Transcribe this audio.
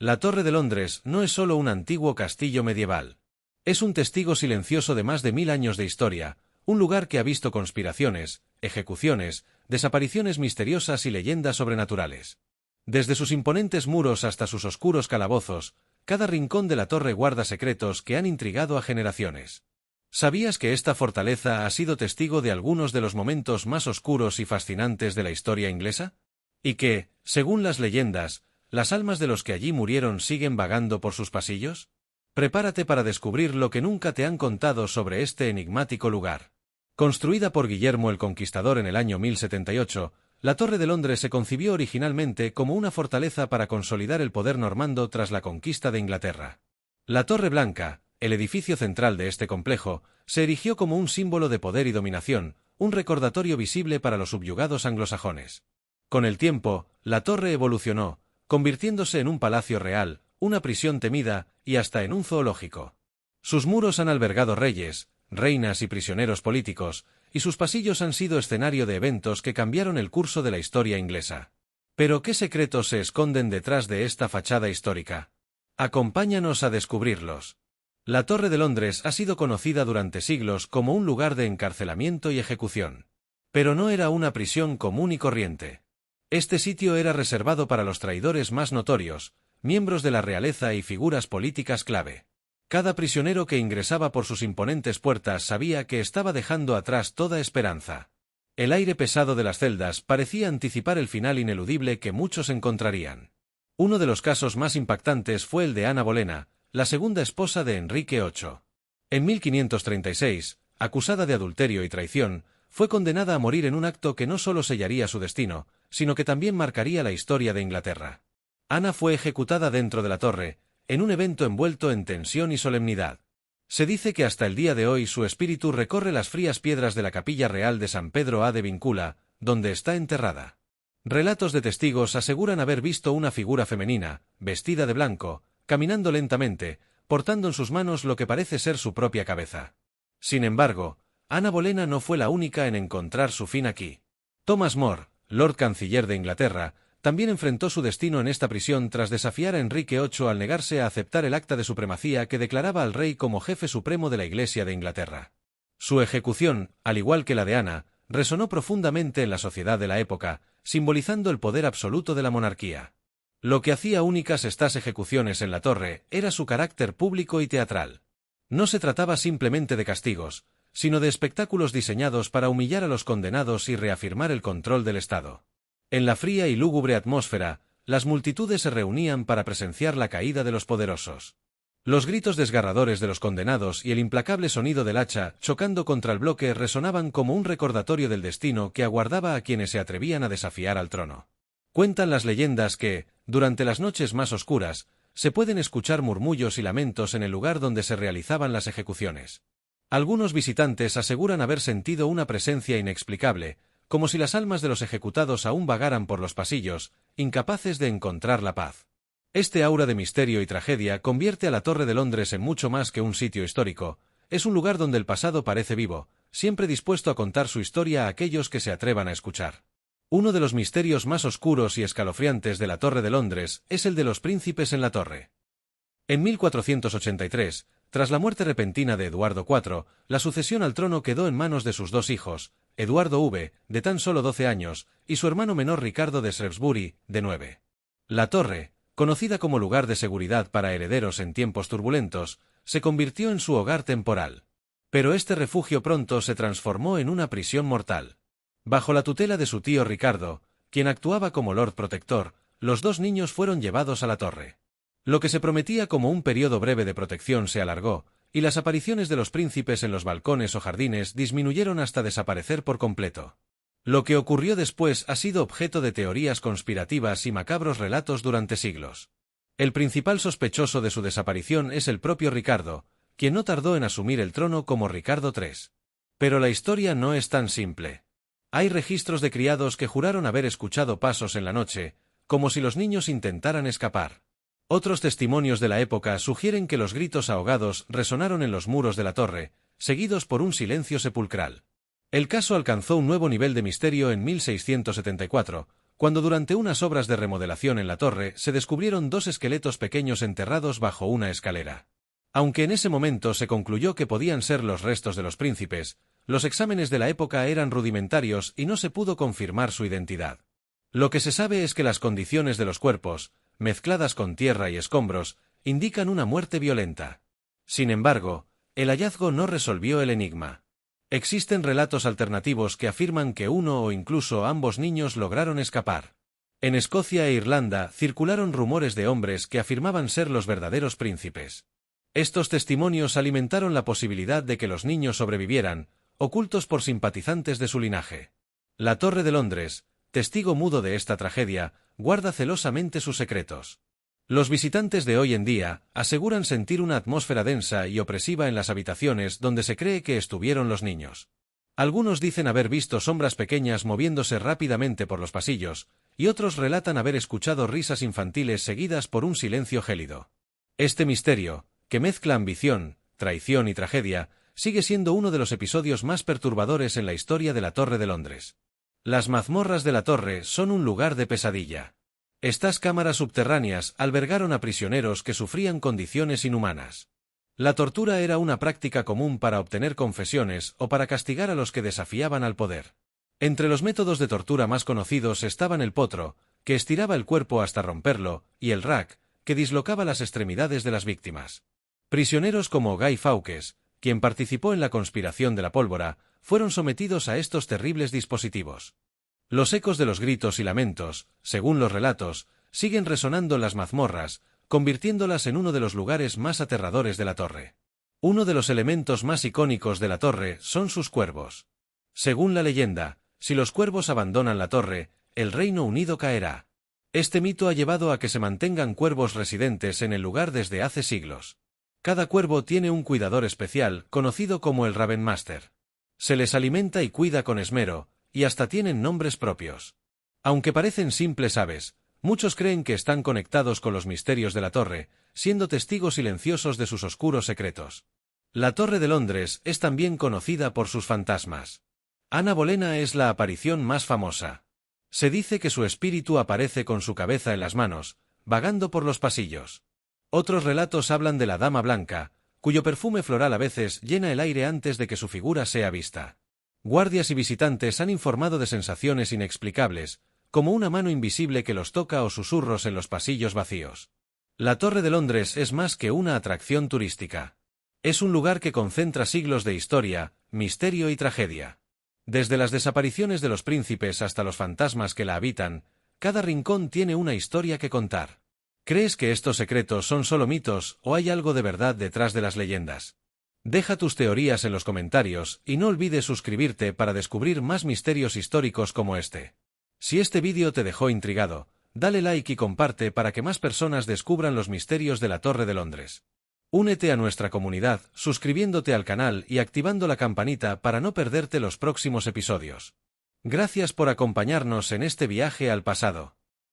La Torre de Londres no es solo un antiguo castillo medieval. Es un testigo silencioso de más de 1000 años de historia, un lugar que ha visto conspiraciones, ejecuciones, desapariciones misteriosas y leyendas sobrenaturales. Desde sus imponentes muros hasta sus oscuros calabozos, cada rincón de la torre guarda secretos que han intrigado a generaciones. ¿Sabías que esta fortaleza ha sido testigo de algunos de los momentos más oscuros y fascinantes de la historia inglesa? Y que, según las leyendas, las almas de los que allí murieron siguen vagando por sus pasillos? Prepárate para descubrir lo que nunca te han contado sobre este enigmático lugar. Construida por Guillermo el Conquistador en el año 1078, la Torre de Londres se concibió originalmente como una fortaleza para consolidar el poder normando tras la conquista de Inglaterra. La Torre Blanca, el edificio central de este complejo, se erigió como un símbolo de poder y dominación, un recordatorio visible para los subyugados anglosajones. Con el tiempo, la torre evolucionó, convirtiéndose en un palacio real, una prisión temida y hasta en un zoológico. Sus muros han albergado reyes, reinas y prisioneros políticos, y sus pasillos han sido escenario de eventos que cambiaron el curso de la historia inglesa. Pero ¿qué secretos se esconden detrás de esta fachada histórica? Acompáñanos a descubrirlos. La Torre de Londres ha sido conocida durante siglos como un lugar de encarcelamiento y ejecución. Pero no era una prisión común y corriente. Este sitio era reservado para los traidores más notorios, miembros de la realeza y figuras políticas clave. Cada prisionero que ingresaba por sus imponentes puertas sabía que estaba dejando atrás toda esperanza. El aire pesado de las celdas parecía anticipar el final ineludible que muchos encontrarían. Uno de los casos más impactantes fue el de Ana Bolena, la segunda esposa de Enrique VIII. En 1536, acusada de adulterio y traición, fue condenada a morir en un acto que no solo sellaría su destino, sino que también marcaría la historia de Inglaterra. Ana fue ejecutada dentro de la torre, en un evento envuelto en tensión y solemnidad. Se dice que hasta el día de hoy su espíritu recorre las frías piedras de la capilla real de San Pedro a de Vincula, donde está enterrada. Relatos de testigos aseguran haber visto una figura femenina, vestida de blanco, caminando lentamente, portando en sus manos lo que parece ser su propia cabeza. Sin embargo, Ana Bolena no fue la única en encontrar su fin aquí. Thomas More, Lord Canciller de Inglaterra, también enfrentó su destino en esta prisión tras desafiar a Enrique VIII al negarse a aceptar el acta de supremacía que declaraba al rey como jefe supremo de la Iglesia de Inglaterra. Su ejecución, al igual que la de Ana, resonó profundamente en la sociedad de la época, simbolizando el poder absoluto de la monarquía. Lo que hacía únicas estas ejecuciones en la torre era su carácter público y teatral. No se trataba simplemente de castigos, sino de espectáculos diseñados para humillar a los condenados y reafirmar el control del Estado. En la fría y lúgubre atmósfera, las multitudes se reunían para presenciar la caída de los poderosos. Los gritos desgarradores de los condenados y el implacable sonido del hacha chocando contra el bloque resonaban como un recordatorio del destino que aguardaba a quienes se atrevían a desafiar al trono. Cuentan las leyendas que, durante las noches más oscuras, se pueden escuchar murmullos y lamentos en el lugar donde se realizaban las ejecuciones. Algunos visitantes aseguran haber sentido una presencia inexplicable, como si las almas de los ejecutados aún vagaran por los pasillos, incapaces de encontrar la paz. Este aura de misterio y tragedia convierte a la Torre de Londres en mucho más que un sitio histórico, es un lugar donde el pasado parece vivo, siempre dispuesto a contar su historia a aquellos que se atrevan a escuchar. Uno de los misterios más oscuros y escalofriantes de la Torre de Londres es el de los príncipes en la torre. En 1483, tras la muerte repentina de Eduardo IV, la sucesión al trono quedó en manos de sus dos hijos, Eduardo V, de tan solo 12 años, y su hermano menor Ricardo de Shrewsbury, de 9. La torre, conocida como lugar de seguridad para herederos en tiempos turbulentos, se convirtió en su hogar temporal. Pero este refugio pronto se transformó en una prisión mortal. Bajo la tutela de su tío Ricardo, quien actuaba como Lord Protector, los dos niños fueron llevados a la torre. Lo que se prometía como un periodo breve de protección se alargó, y las apariciones de los príncipes en los balcones o jardines disminuyeron hasta desaparecer por completo. Lo que ocurrió después ha sido objeto de teorías conspirativas y macabros relatos durante siglos. El principal sospechoso de su desaparición es el propio Ricardo, quien no tardó en asumir el trono como Ricardo III. Pero la historia no es tan simple. Hay registros de criados que juraron haber escuchado pasos en la noche, como si los niños intentaran escapar. Otros testimonios de la época sugieren que los gritos ahogados resonaron en los muros de la torre, seguidos por un silencio sepulcral. El caso alcanzó un nuevo nivel de misterio en 1674, cuando durante unas obras de remodelación en la torre se descubrieron 2 esqueletos pequeños enterrados bajo una escalera. Aunque en ese momento se concluyó que podían ser los restos de los príncipes, los exámenes de la época eran rudimentarios y no se pudo confirmar su identidad. Lo que se sabe es que las condiciones de los cuerpos, mezcladas con tierra y escombros, indican una muerte violenta. Sin embargo, el hallazgo no resolvió el enigma. Existen relatos alternativos que afirman que uno o incluso ambos niños lograron escapar. En Escocia e Irlanda circularon rumores de hombres que afirmaban ser los verdaderos príncipes. Estos testimonios alimentaron la posibilidad de que los niños sobrevivieran, ocultos por simpatizantes de su linaje. La Torre de Londres, testigo mudo de esta tragedia, guarda celosamente sus secretos. Los visitantes de hoy en día aseguran sentir una atmósfera densa y opresiva en las habitaciones donde se cree que estuvieron los niños. Algunos dicen haber visto sombras pequeñas moviéndose rápidamente por los pasillos, y otros relatan haber escuchado risas infantiles seguidas por un silencio gélido. Este misterio, que mezcla ambición, traición y tragedia, sigue siendo uno de los episodios más perturbadores en la historia de la Torre de Londres. Las mazmorras de la torre son un lugar de pesadilla. Estas cámaras subterráneas albergaron a prisioneros que sufrían condiciones inhumanas. La tortura era una práctica común para obtener confesiones o para castigar a los que desafiaban al poder. Entre los métodos de tortura más conocidos estaban el potro, que estiraba el cuerpo hasta romperlo, y el rack, que dislocaba las extremidades de las víctimas. Prisioneros como Guy Fawkes, quien participó en la conspiración de la pólvora, fueron sometidos a estos terribles dispositivos. Los ecos de los gritos y lamentos, según los relatos, siguen resonando en las mazmorras, convirtiéndolas en uno de los lugares más aterradores de la torre. Uno de los elementos más icónicos de la torre son sus cuervos. Según la leyenda, si los cuervos abandonan la torre, el Reino Unido caerá. Este mito ha llevado a que se mantengan cuervos residentes en el lugar desde hace siglos. Cada cuervo tiene un cuidador especial, conocido como el Ravenmaster. Se les alimenta y cuida con esmero, y hasta tienen nombres propios. Aunque parecen simples aves, muchos creen que están conectados con los misterios de la torre, siendo testigos silenciosos de sus oscuros secretos. La Torre de Londres es también conocida por sus fantasmas. Ana Bolena es la aparición más famosa. Se dice que su espíritu aparece con su cabeza en las manos, vagando por los pasillos. Otros relatos hablan de la Dama Blanca, cuyo perfume floral a veces llena el aire antes de que su figura sea vista. Guardias y visitantes han informado de sensaciones inexplicables, como una mano invisible que los toca o susurros en los pasillos vacíos. La Torre de Londres es más que una atracción turística. Es un lugar que concentra siglos de historia, misterio y tragedia. Desde las desapariciones de los príncipes hasta los fantasmas que la habitan, cada rincón tiene una historia que contar. ¿Crees que estos secretos son solo mitos o hay algo de verdad detrás de las leyendas? Deja tus teorías en los comentarios y no olvides suscribirte para descubrir más misterios históricos como este. Si este vídeo te dejó intrigado, dale like y comparte para que más personas descubran los misterios de la Torre de Londres. Únete a nuestra comunidad suscribiéndote al canal y activando la campanita para no perderte los próximos episodios. Gracias por acompañarnos en este viaje al pasado.